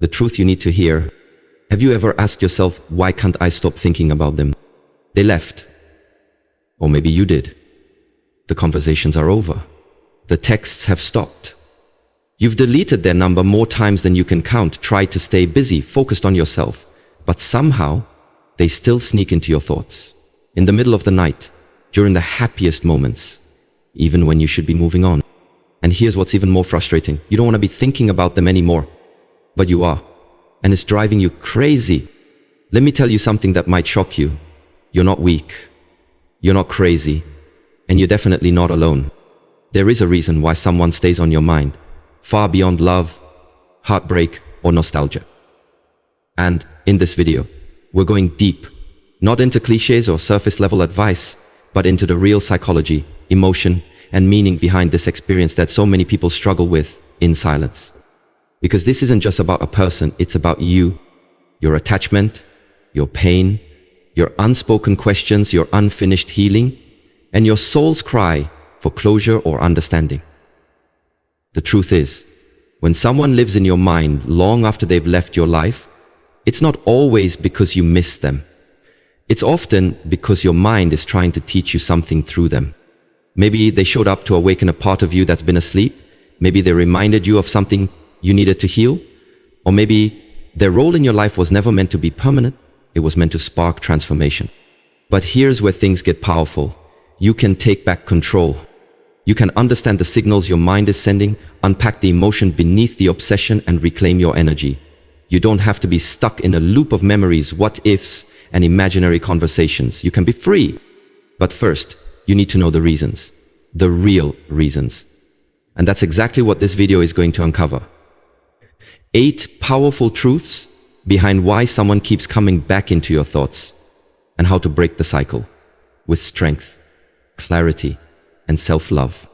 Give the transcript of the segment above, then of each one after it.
The truth you need to hear. Have you ever asked yourself, why can't I stop thinking about them? They left. Or maybe you did. The conversations are over. The texts have stopped. You've deleted their number more times than you can count, tried to stay busy, focused on yourself. But somehow, they still sneak into your thoughts. In the middle of the night, during the happiest moments, even when you should be moving on. And here's what's even more frustrating. You don't want to be thinking about them anymore. But you are. And it's driving you crazy. Let me tell you something that might shock you. You're not weak. You're not crazy. And you're definitely not alone. There is a reason why someone stays on your mind, far beyond love, heartbreak, or nostalgia. And in this video, we're going deep, not into cliches or surface-level advice, but into the real psychology, emotion, and meaning behind this experience that so many people struggle with in silence. Because this isn't just about a person, it's about you, your attachment, your pain, your unspoken questions, your unfinished healing, and your soul's cry for closure or understanding. The truth is, when someone lives in your mind long after they've left your life, it's not always because you miss them. It's often because your mind is trying to teach you something through them. Maybe they showed up to awaken a part of you that's been asleep. Maybe they reminded you of something you needed to heal. Or maybe their role in your life was never meant to be permanent. It was meant to spark transformation. But here's where things get powerful. You can take back control. You can understand the signals your mind is sending, unpack the emotion beneath the obsession, and reclaim your energy. You don't have to be stuck in a loop of memories, what-ifs, and imaginary conversations. You can be free. But first, you need to know the reasons. The real reasons. And that's exactly what this video is going to uncover. 8 powerful truths behind why someone keeps coming back into your thoughts, and how to break the cycle with strength, clarity, and self-love.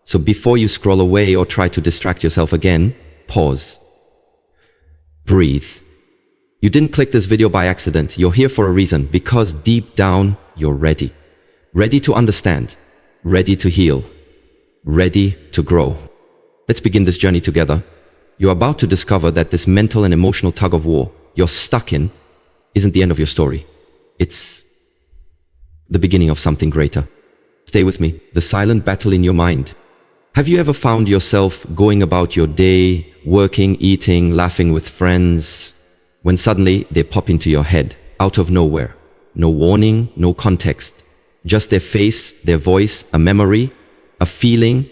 So before you scroll away or try to distract yourself again, pause. Breathe. You didn't click this video by accident. You're here for a reason, because deep down, you're ready. Ready to understand, ready to heal, ready to grow. Let's begin this journey together. You're about to discover that this mental and emotional tug of war you're stuck in isn't the end of your story. It's the beginning of something greater. Stay with me. The silent battle in your mind. Have you ever found yourself going about your day, working, eating, laughing with friends, when suddenly they pop into your head, out of nowhere? No warning, no context. Just their face, their voice, a memory, a feeling.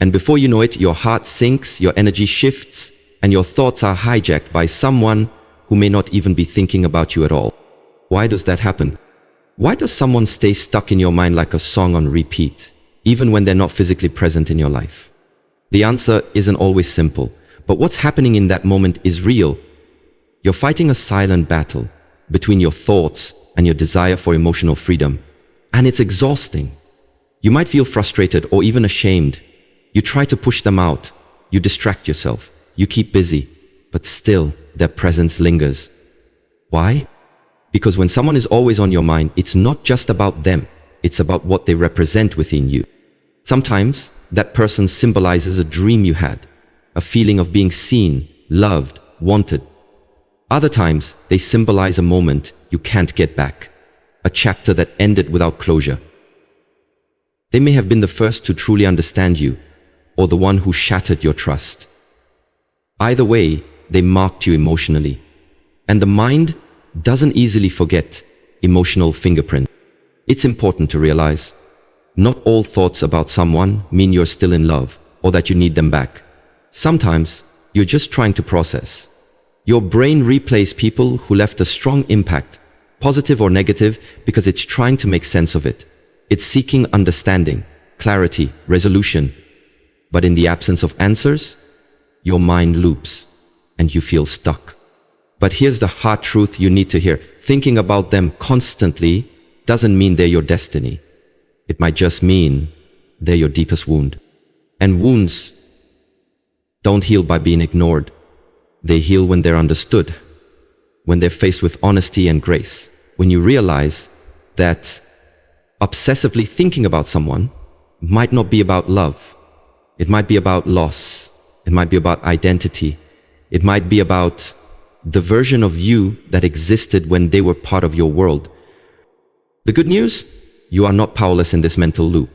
And before you know it, your heart sinks, your energy shifts, and your thoughts are hijacked by someone who may not even be thinking about you at all. Why does that happen? Why does someone stay stuck in your mind like a song on repeat, even when they're not physically present in your life? The answer isn't always simple, but what's happening in that moment is real. You're fighting a silent battle between your thoughts and your desire for emotional freedom, and it's exhausting. You might feel frustrated or even ashamed. You try to push them out, you distract yourself, you keep busy, but still their presence lingers. Why? Because when someone is always on your mind, it's not just about them, it's about what they represent within you. Sometimes that person symbolizes a dream you had, a feeling of being seen, loved, wanted. Other times they symbolize a moment you can't get back, a chapter that ended without closure. They may have been the first to truly understand you, or the one who shattered your trust. Either way, they marked you emotionally. And the mind doesn't easily forget emotional fingerprint. It's important to realize, not all thoughts about someone mean you're still in love, or that you need them back. Sometimes, you're just trying to process. Your brain replays people who left a strong impact, positive or negative, because it's trying to make sense of it. It's seeking understanding, clarity, resolution. But in the absence of answers, your mind loops and you feel stuck. But here's the hard truth you need to hear. Thinking about them constantly doesn't mean they're your destiny. It might just mean they're your deepest wound. And wounds don't heal by being ignored. They heal when they're understood, when they're faced with honesty and grace. When you realize that obsessively thinking about someone might not be about love. It might be about loss. It might be about identity. It might be about the version of you that existed when they were part of your world. The good news? You are not powerless in this mental loop.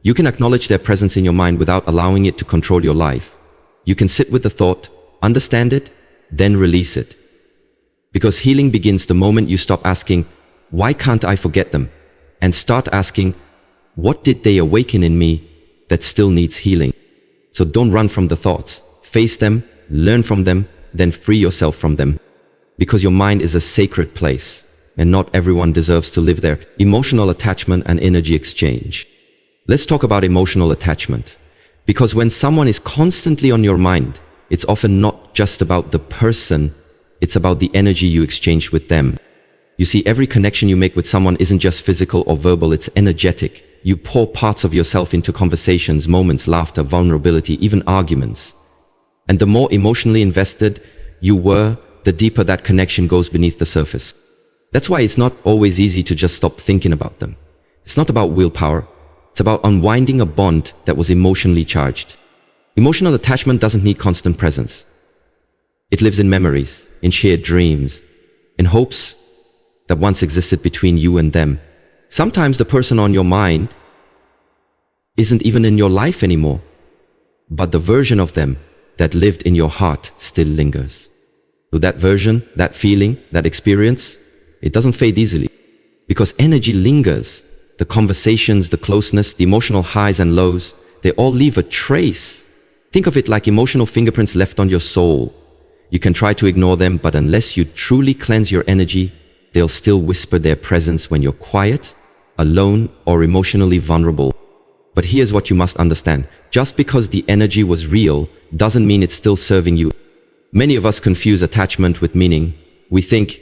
You can acknowledge their presence in your mind without allowing it to control your life. You can sit with the thought, understand it, then release it. Because healing begins the moment you stop asking, why can't I forget them? And start asking, what did they awaken in me that still needs healing? So don't run from the thoughts. Face them, learn from them, then free yourself from them. Because your mind is a sacred place, and not everyone deserves to live there. Emotional attachment and energy exchange. Let's talk about emotional attachment. Because when someone is constantly on your mind, it's often not just about the person, it's about the energy you exchange with them. You see, every connection you make with someone isn't just physical or verbal, it's energetic. You pour parts of yourself into conversations, moments, laughter, vulnerability, even arguments. And the more emotionally invested you were, the deeper that connection goes beneath the surface. That's why it's not always easy to just stop thinking about them. It's not about willpower. It's about unwinding a bond that was emotionally charged. Emotional attachment doesn't need constant presence. It lives in memories, in shared dreams, in hopes that once existed between you and them. Sometimes the person on your mind isn't even in your life anymore, but the version of them that lived in your heart still lingers. So that version, that feeling, that experience, it doesn't fade easily because energy lingers. The conversations, the closeness, the emotional highs and lows, they all leave a trace. Think of it like emotional fingerprints left on your soul. You can try to ignore them, but unless you truly cleanse your energy, they'll still whisper their presence when you're quiet, alone, or emotionally vulnerable. But here's what you must understand. Just because the energy was real doesn't mean it's still serving you. Many of us confuse attachment with meaning. We think,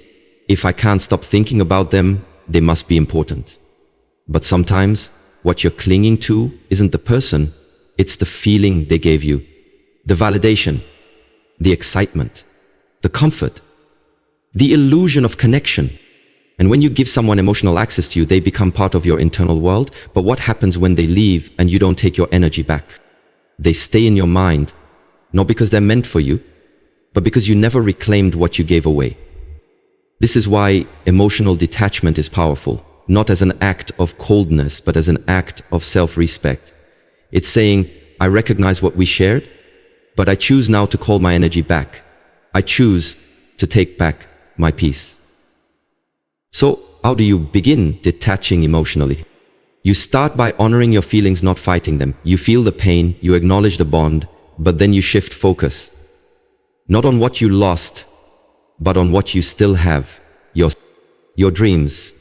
if I can't stop thinking about them, they must be important. But sometimes, what you're clinging to isn't the person, it's the feeling they gave you. The validation, the excitement, the comfort, the illusion of connection. And when you give someone emotional access to you, they become part of your internal world. But what happens when they leave and you don't take your energy back? They stay in your mind, not because they're meant for you, but because you never reclaimed what you gave away. This is why emotional detachment is powerful. Not as an act of coldness, but as an act of self-respect. It's saying, I recognize what we shared, but I choose now to call my energy back. I choose to take back my peace. So, how do you begin detaching emotionally? You start by honoring your feelings, not fighting them. You feel the pain, you acknowledge the bond, but then you shift focus. Not on what you lost, but on what you still have. Your dreams,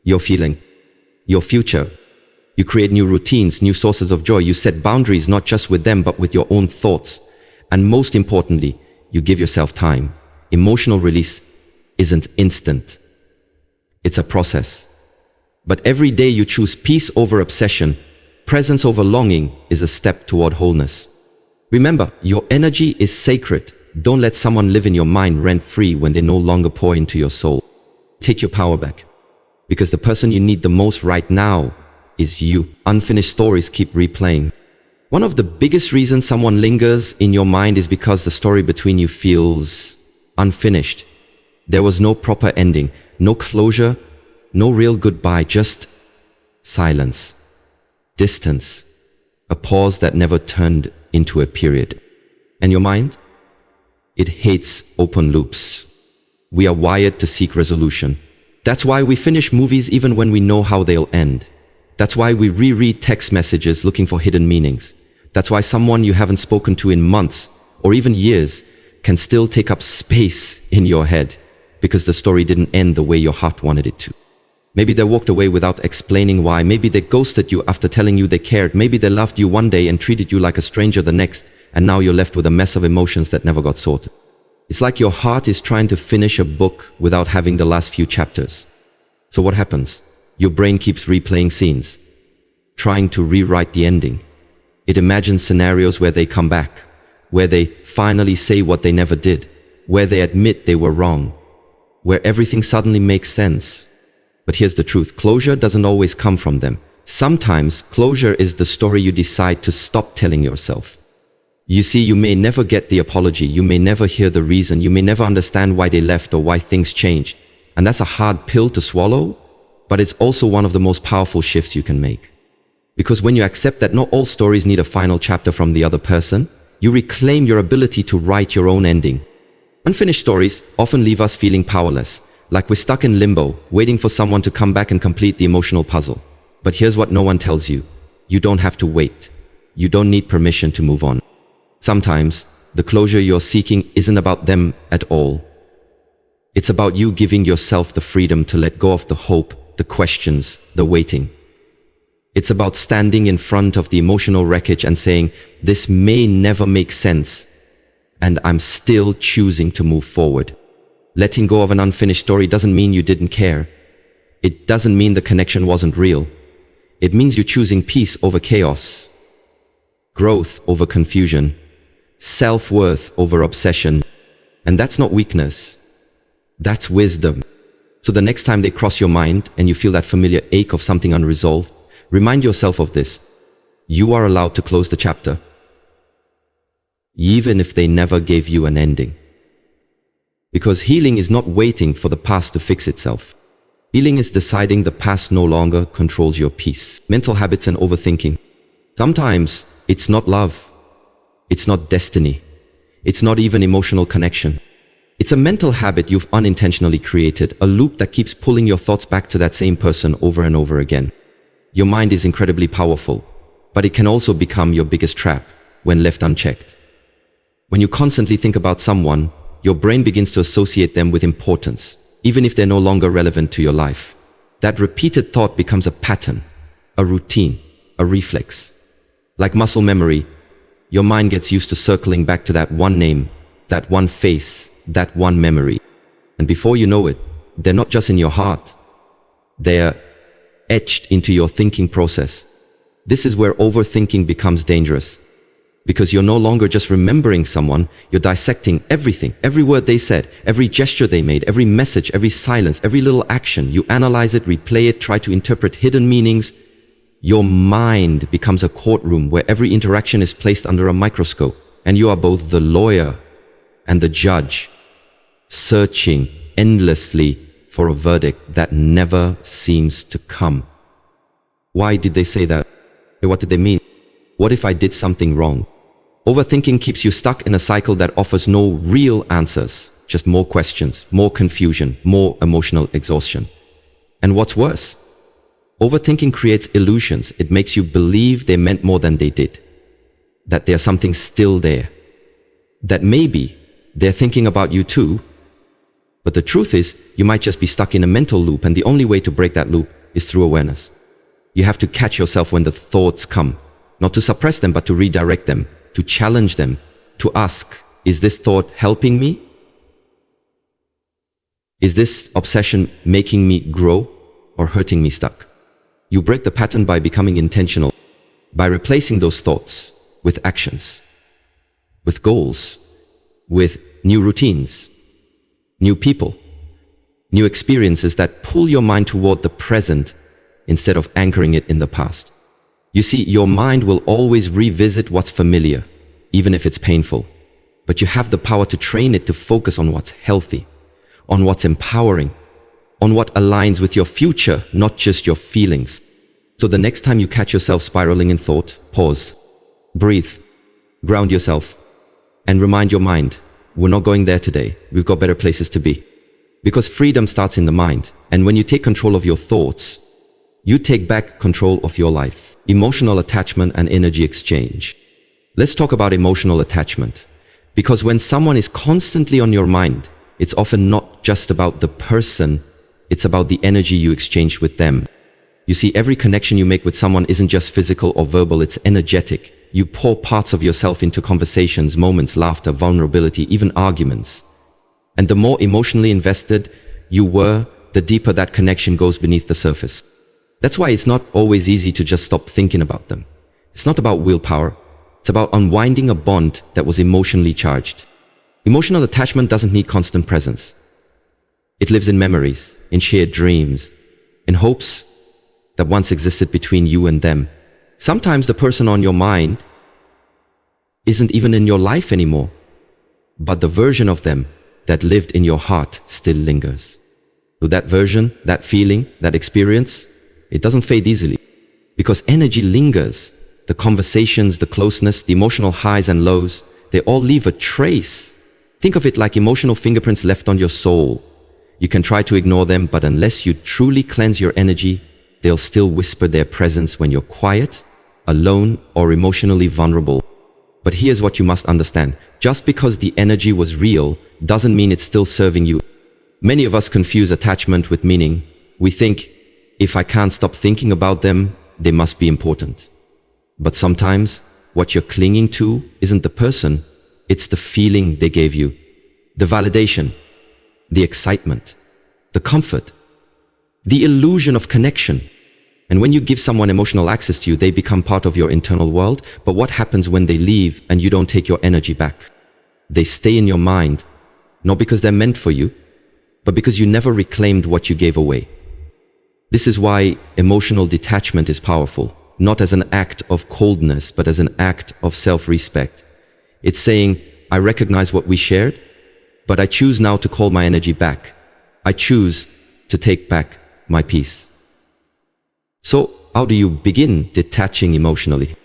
your feeling, your future. You create new routines, new sources of joy. You set boundaries not just with them, but with your own thoughts. And most importantly, you give yourself time. Emotional release isn't instant. It's a process. But every day you choose peace over obsession, presence over longing is a step toward wholeness. Remember, your energy is sacred. Don't let someone live in your mind rent-free when they no longer pour into your soul. Take your power back. Because the person you need the most right now is you. Unfinished stories keep replaying. One of the biggest reasons someone lingers in your mind is because the story between you feels unfinished. There was no proper ending, no closure, no real goodbye, just silence, distance, a pause that never turned into a period. And your mind? It hates open loops. We are wired to seek resolution. That's why we finish movies even when we know how they'll end. That's why we reread text messages looking for hidden meanings. That's why someone you haven't spoken to in months or even years can still take up space in your head because the story didn't end the way your heart wanted it to. Maybe they walked away without explaining why. Maybe they ghosted you after telling you they cared. Maybe they loved you one day and treated you like a stranger the next, and now you're left with a mess of emotions that never got sorted. It's like your heart is trying to finish a book without having the last few chapters. So what happens? Your brain keeps replaying scenes, trying to rewrite the ending. It imagines scenarios where they come back, where they finally say what they never did, where they admit they were wrong, where everything suddenly makes sense. But here's the truth, closure doesn't always come from them. Sometimes closure is the story you decide to stop telling yourself. You see, you may never get the apology, you may never hear the reason, you may never understand why they left or why things changed. And that's a hard pill to swallow, but it's also one of the most powerful shifts you can make. Because when you accept that not all stories need a final chapter from the other person, you reclaim your ability to write your own ending. Unfinished stories often leave us feeling powerless, like we're stuck in limbo, waiting for someone to come back and complete the emotional puzzle. But here's what no one tells you. You don't have to wait. You don't need permission to move on. Sometimes, the closure you're seeking isn't about them at all. It's about you giving yourself the freedom to let go of the hope, the questions, the waiting. It's about standing in front of the emotional wreckage and saying, this may never make sense, and I'm still choosing to move forward. Letting go of an unfinished story doesn't mean you didn't care. It doesn't mean the connection wasn't real. It means you're choosing peace over chaos, growth over confusion, self-worth over obsession. And that's not weakness. That's wisdom. So the next time they cross your mind and you feel that familiar ache of something unresolved, remind yourself of this. You are allowed to close the chapter, even if they never gave you an ending. Because healing is not waiting for the past to fix itself. Healing is deciding the past no longer controls your peace. Mental habits and overthinking. Sometimes it's not love. It's not destiny. It's not even emotional connection. It's a mental habit you've unintentionally created, a loop that keeps pulling your thoughts back to that same person over and over again. Your mind is incredibly powerful, but it can also become your biggest trap when left unchecked. When you constantly think about someone, your brain begins to associate them with importance, even if they're no longer relevant to your life. That repeated thought becomes a pattern, a routine, a reflex. Like muscle memory, your mind gets used to circling back to that one name, that one face, that one memory. And before you know it, they're not just in your heart. They're etched into your thinking process. This is where overthinking becomes dangerous. Because you're no longer just remembering someone, you're dissecting everything, every word they said, every gesture they made, every message, every silence, every little action. You analyze it, replay it, try to interpret hidden meanings. Your mind becomes a courtroom where every interaction is placed under a microscope, and you are both the lawyer and the judge, searching endlessly for a verdict that never seems to come. Why did they say that? What did they mean? What if I did something wrong? Overthinking keeps you stuck in a cycle that offers no real answers, just more questions, more confusion, more emotional exhaustion. And what's worse, overthinking creates illusions. It makes you believe they meant more than they did, that there's something still there, that maybe they're thinking about you too. But the truth is, you might just be stuck in a mental loop, and the only way to break that loop is through awareness. You have to catch yourself when the thoughts come, not to suppress them, but to redirect them, to challenge them, to ask, is this thought helping me? Is this obsession making me grow or hurting me stuck? You break the pattern by becoming intentional, by replacing those thoughts with actions, with goals, with new routines, new people, new experiences that pull your mind toward the present instead of anchoring it in the past. You see, your mind will always revisit what's familiar, even if it's painful. But you have the power to train it to focus on what's healthy, on what's empowering, on what aligns with your future, not just your feelings. So the next time you catch yourself spiraling in thought, pause, breathe, ground yourself, and remind your mind, we're not going there today. We've got better places to be. Because freedom starts in the mind. And when you take control of your thoughts, you take back control of your life. Emotional attachment and energy exchange. Let's talk about emotional attachment. Because when someone is constantly on your mind, it's often not just about the person, it's about the energy you exchange with them. You see, every connection you make with someone isn't just physical or verbal, it's energetic. You pour parts of yourself into conversations, moments, laughter, vulnerability, even arguments. And the more emotionally invested you were, the deeper that connection goes beneath the surface. That's why it's not always easy to just stop thinking about them. It's not about willpower. It's about unwinding a bond that was emotionally charged. Emotional attachment doesn't need constant presence. It lives in memories, in shared dreams, in hopes that once existed between you and them. Sometimes the person on your mind isn't even in your life anymore, but the version of them that lived in your heart still lingers. So that version, that feeling, that experience, it doesn't fade easily because energy lingers. The conversations, the closeness, the emotional highs and lows, they all leave a trace. Think of it like emotional fingerprints left on your soul. You can try to ignore them, but unless you truly cleanse your energy, they'll still whisper their presence when you're quiet, alone, or emotionally vulnerable. But here's what you must understand. Just because the energy was real doesn't mean it's still serving you. Many of us confuse attachment with meaning. We think, if I can't stop thinking about them, they must be important. But sometimes, what you're clinging to isn't the person, it's the feeling they gave you. The validation, the excitement, the comfort, the illusion of connection. And when you give someone emotional access to you, they become part of your internal world. But what happens when they leave and you don't take your energy back? They stay in your mind, not because they're meant for you, but because you never reclaimed what you gave away. This is why emotional detachment is powerful, not as an act of coldness, but as an act of self-respect. It's saying, I recognize what we shared, but I choose now to call my energy back. I choose to take back my peace. So, how do you begin detaching emotionally?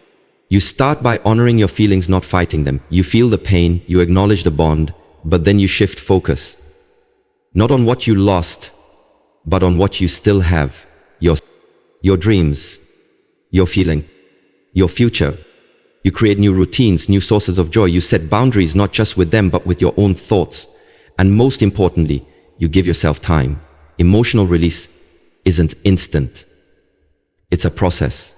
You start by honoring your feelings, not fighting them. You feel the pain, you acknowledge the bond, but then you shift focus. Not on what you lost, but on what you still have. Your dreams, your feeling, your future. You create new routines, new sources of joy. You set boundaries, not just with them, but with your own thoughts. And most importantly, you give yourself time. Emotional release isn't instant. It's a process.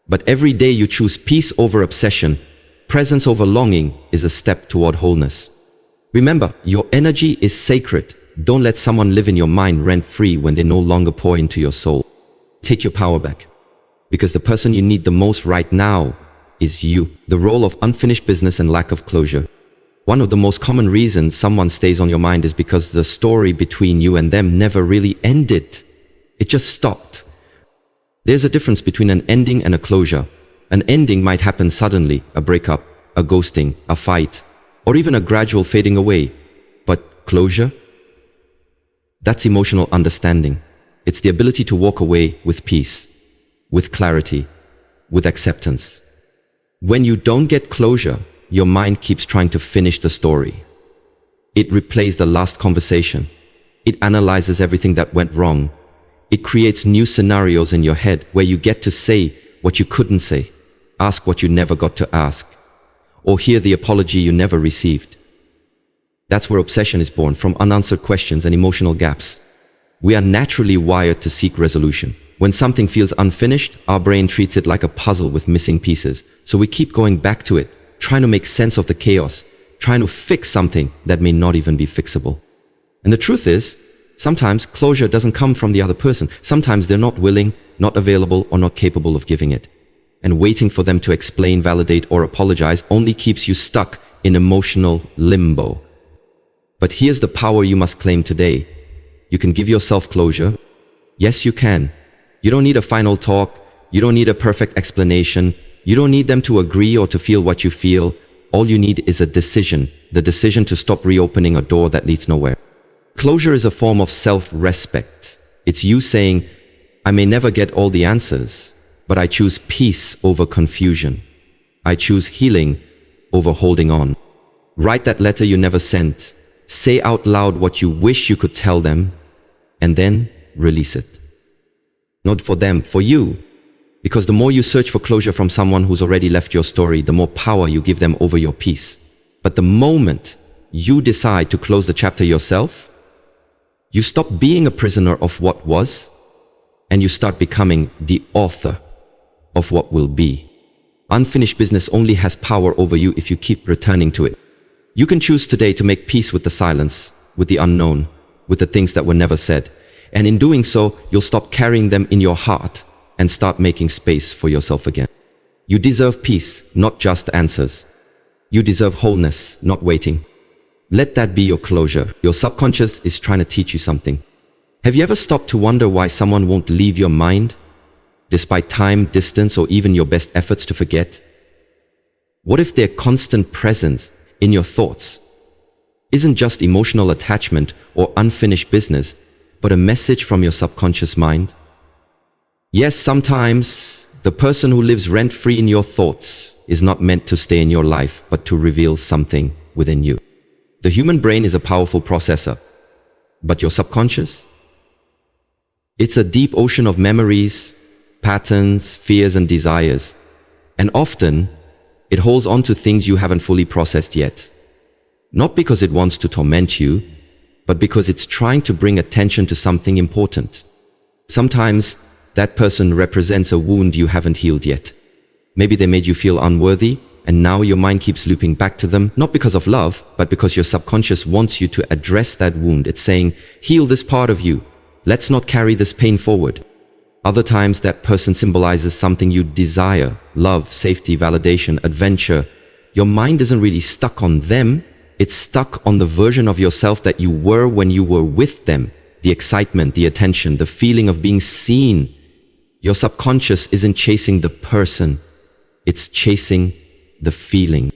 But every day you choose peace over obsession, presence over longing is a step toward wholeness. Remember, your energy is sacred. Don't let someone live in your mind rent-free when they no longer pour into your soul. Take your power back. Because the person you need the most right now is you. The role of unfinished business and lack of closure. One of the most common reasons someone stays on your mind is because the story between you and them never really ended. It just stopped. There's a difference between an ending and a closure. An ending might happen suddenly, a breakup, a ghosting, a fight, or even a gradual fading away. But closure? That's emotional understanding. It's the ability to walk away with peace, with clarity, with acceptance. When you don't get closure, your mind keeps trying to finish the story. It replays the last conversation. It analyzes everything that went wrong. It creates new scenarios in your head where you get to say what you couldn't say, ask what you never got to ask, or hear the apology you never received. That's where obsession is born, from unanswered questions and emotional gaps. We are naturally wired to seek resolution. When something feels unfinished, our brain treats it like a puzzle with missing pieces. So we keep going back to it, trying to make sense of the chaos, trying to fix something that may not even be fixable. And the truth is, sometimes closure doesn't come from the other person. Sometimes they're not willing, not available, or not capable of giving it. And waiting for them to explain, validate, or apologize only keeps you stuck in emotional limbo. But here's the power you must claim today. You can give yourself closure. Yes, you can. You don't need a final talk. You don't need a perfect explanation. You don't need them to agree or to feel what you feel. All you need is a decision, the decision to stop reopening a door that leads nowhere. Closure is a form of self-respect. It's you saying, I may never get all the answers, but I choose peace over confusion. I choose healing over holding on. Write that letter you never sent. Say out loud what you wish you could tell them, and then release it. Not for them, for you. Because the more you search for closure from someone who's already left your story, the more power you give them over your peace. But the moment you decide to close the chapter yourself, you stop being a prisoner of what was, and you start becoming the author of what will be. Unfinished business only has power over you if you keep returning to it. You can choose today to make peace with the silence, with the unknown, with the things that were never said. And in doing so, you'll stop carrying them in your heart and start making space for yourself again. You deserve peace, not just answers. You deserve wholeness, not waiting. Let that be your closure. Your subconscious is trying to teach you something. Have you ever stopped to wonder why someone won't leave your mind, despite time, distance, or even your best efforts to forget? What if their constant presence in your thoughts isn't just emotional attachment or unfinished business, but a message from your subconscious mind? Yes, sometimes the person who lives rent-free in your thoughts is not meant to stay in your life, but to reveal something within you. The human brain is a powerful processor, but your subconscious? It's a deep ocean of memories, patterns, fears, and desires. And often, it holds on to things you haven't fully processed yet. Not because it wants to torment you, but because it's trying to bring attention to something important. Sometimes, that person represents a wound you haven't healed yet. Maybe they made you feel unworthy, and now your mind keeps looping back to them, not because of love, but because your subconscious wants you to address that wound. It's saying, heal this part of you. Let's not carry this pain forward. Other times, that person symbolizes something you desire: love, safety, validation, adventure. Your mind isn't really stuck on them. It's stuck on the version of yourself that you were when you were with them. The excitement, the attention, the feeling of being seen. Your subconscious isn't chasing the person. It's chasing the feeling.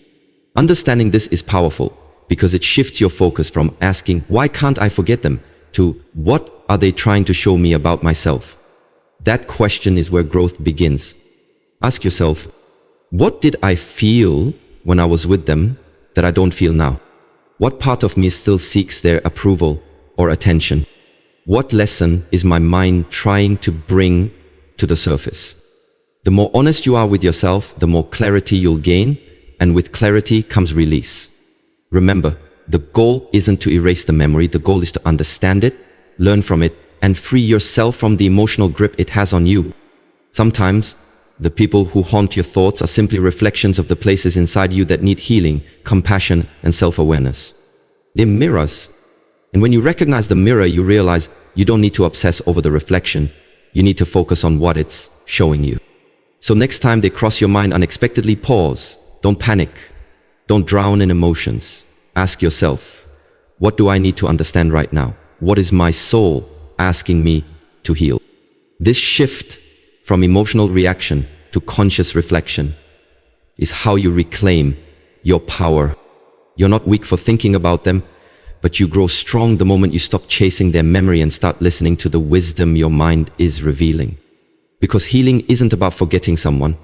Understanding this is powerful because it shifts your focus from asking, why can't I forget them, to what are they trying to show me about myself? That question is where growth begins. Ask yourself, what did I feel when I was with them that I don't feel now? What part of me still seeks their approval or attention? What lesson is my mind trying to bring to the surface? The more honest you are with yourself, the more clarity you'll gain, and with clarity comes release. Remember, the goal isn't to erase the memory, the goal is to understand it, learn from it, and free yourself from the emotional grip it has on you. Sometimes, the people who haunt your thoughts are simply reflections of the places inside you that need healing, compassion, and self-awareness. They're mirrors. And when you recognize the mirror, you realize you don't need to obsess over the reflection. You need to focus on what it's showing you. So next time they cross your mind unexpectedly, pause. Don't panic. Don't drown in emotions. Ask yourself, what do I need to understand right now? What is my soul asking me to heal? This shift from emotional reaction to conscious reflection is how you reclaim your power. You're not weak for thinking about them, but you grow strong the moment you stop chasing their memory and start listening to the wisdom your mind is revealing. Because healing isn't about forgetting someone,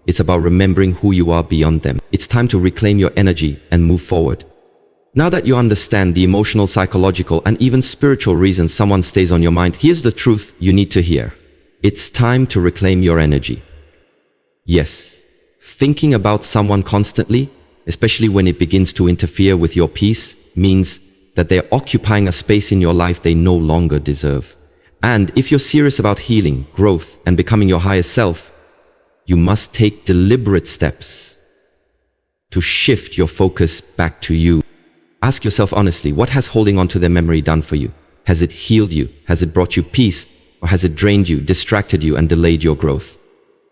it's about remembering who you are beyond them. It's time to reclaim your energy and move forward. Now that you understand the emotional, psychological, and even spiritual reasons someone stays on your mind, here's the truth you need to hear. It's time to reclaim your energy. Yes, thinking about someone constantly, especially when it begins to interfere with your peace, means that they're occupying a space in your life they no longer deserve. And if you're serious about healing, growth, and becoming your highest self, you must take deliberate steps to shift your focus back to you. Ask yourself honestly, what has holding on to their memory done for you? Has it healed you? Has it brought you peace? Or has it drained you, distracted you, and delayed your growth?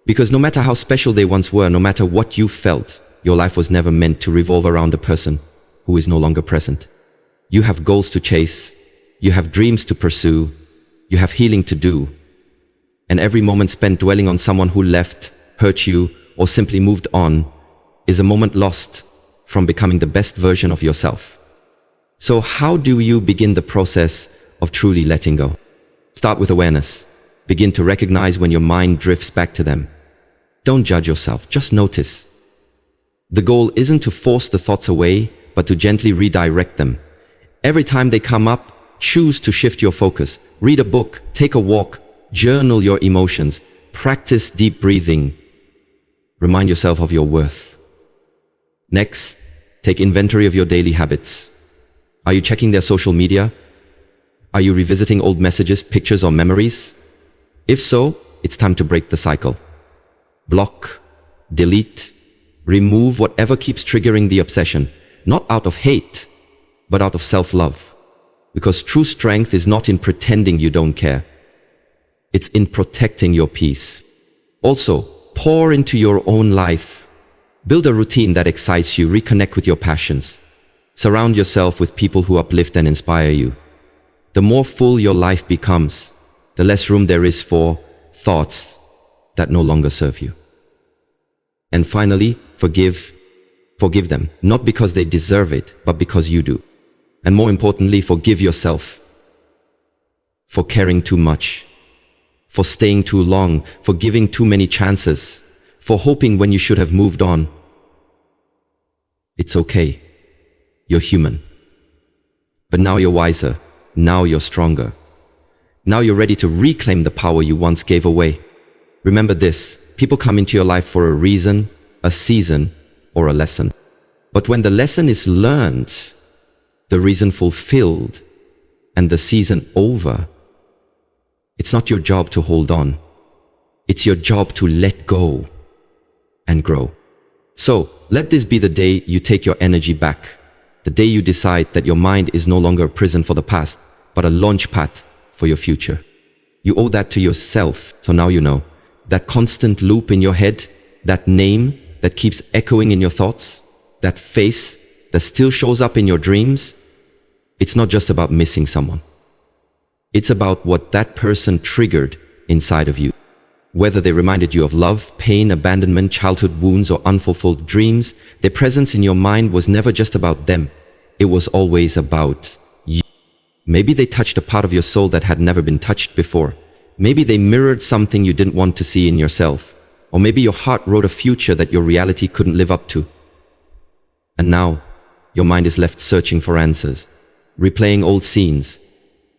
Because no matter how special they once were, no matter what you felt, your life was never meant to revolve around a person who is no longer present. You have goals to chase, you have dreams to pursue, you have healing to do. And every moment spent dwelling on someone who left, hurt you, or simply moved on is a moment lost from becoming the best version of yourself. So how do you begin the process of truly letting go? Start with awareness. Begin to recognize when your mind drifts back to them. Don't judge yourself, just notice. The goal isn't to force the thoughts away, but to gently redirect them. Every time they come up, choose to shift your focus. Read a book, take a walk, journal your emotions, practice deep breathing. Remind yourself of your worth. Next, take inventory of your daily habits. Are you checking their social media? Are you revisiting old messages, pictures, or memories? If so, it's time to break the cycle. Block, delete, remove whatever keeps triggering the obsession, not out of hate, but out of self-love. Because true strength is not in pretending you don't care. It's in protecting your peace. Also, pour into your own life. Build a routine that excites you, reconnect with your passions. Surround yourself with people who uplift and inspire you. The more full your life becomes, the less room there is for thoughts that no longer serve you. And finally, forgive Forgive them, not because they deserve it, but because you do. And more importantly, forgive yourself for caring too much, for staying too long, for giving too many chances, for hoping when you should have moved on. It's okay. You're human. But now you're wiser. Now you're stronger. Now you're ready to reclaim the power you once gave away. Remember this, people come into your life for a reason, a season, or a lesson. But when the lesson is learned, the reason fulfilled, and the season over, it's not your job to hold on. It's your job to let go and grow. So, let this be the day you take your energy back. The day you decide that your mind is no longer a prison for the past, but a launch pad for your future. You owe that to yourself, so now you know. That constant loop in your head, that name that keeps echoing in your thoughts, that face that still shows up in your dreams, it's not just about missing someone. It's about what that person triggered inside of you. Whether they reminded you of love, pain, abandonment, childhood wounds, or unfulfilled dreams, their presence in your mind was never just about them. It was always about you. Maybe they touched a part of your soul that had never been touched before. Maybe they mirrored something you didn't want to see in yourself. Or maybe your heart wrote a future that your reality couldn't live up to. And now, your mind is left searching for answers, replaying old scenes,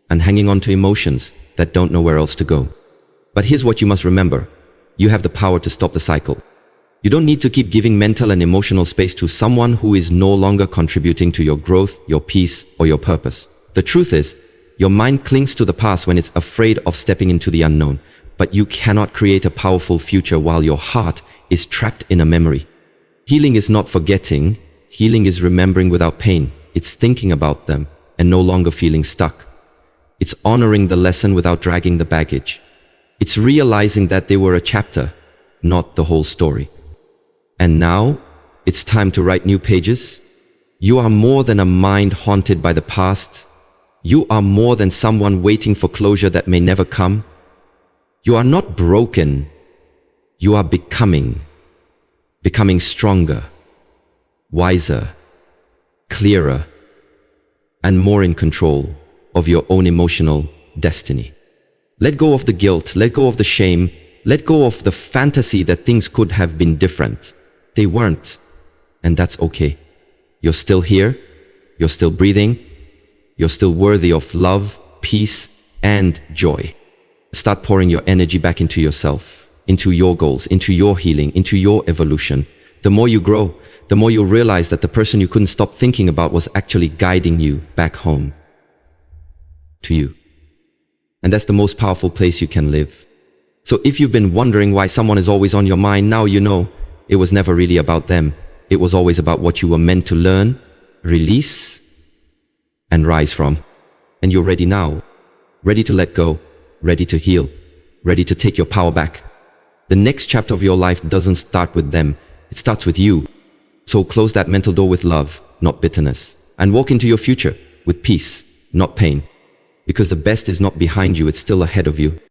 and hanging on to emotions that don't know where else to go. But here's what you must remember. You have the power to stop the cycle. You don't need to keep giving mental and emotional space to someone who is no longer contributing to your growth, your peace, or your purpose. The truth is, your mind clings to the past when it's afraid of stepping into the unknown. But you cannot create a powerful future while your heart is trapped in a memory. Healing is not forgetting. Healing is remembering without pain. It's thinking about them and no longer feeling stuck. It's honoring the lesson without dragging the baggage. It's realizing that they were a chapter, not the whole story. And now, it's time to write new pages. You are more than a mind haunted by the past. You are more than someone waiting for closure that may never come. You are not broken. You are becoming stronger, wiser, clearer, and more in control of your own emotional destiny. Let go of the guilt, let go of the shame, let go of the fantasy that things could have been different. They weren't, and that's okay. You're still here, you're still breathing, you're still worthy of love, peace, and joy. Start pouring your energy back into yourself, into your goals, into your healing, into your evolution. The more you grow, the more you realize that the person you couldn't stop thinking about was actually guiding you back home to you. And that's the most powerful place you can live. So if you've been wondering why someone is always on your mind, now you know it was never really about them. It was always about what you were meant to learn, release, and rise from. And you're ready now, ready to let go, ready to heal, ready to take your power back. The next chapter of your life doesn't start with them, it starts with you. So close that mental door with love, not bitterness, and walk into your future with peace, not pain. Because the best is not behind you, it's still ahead of you.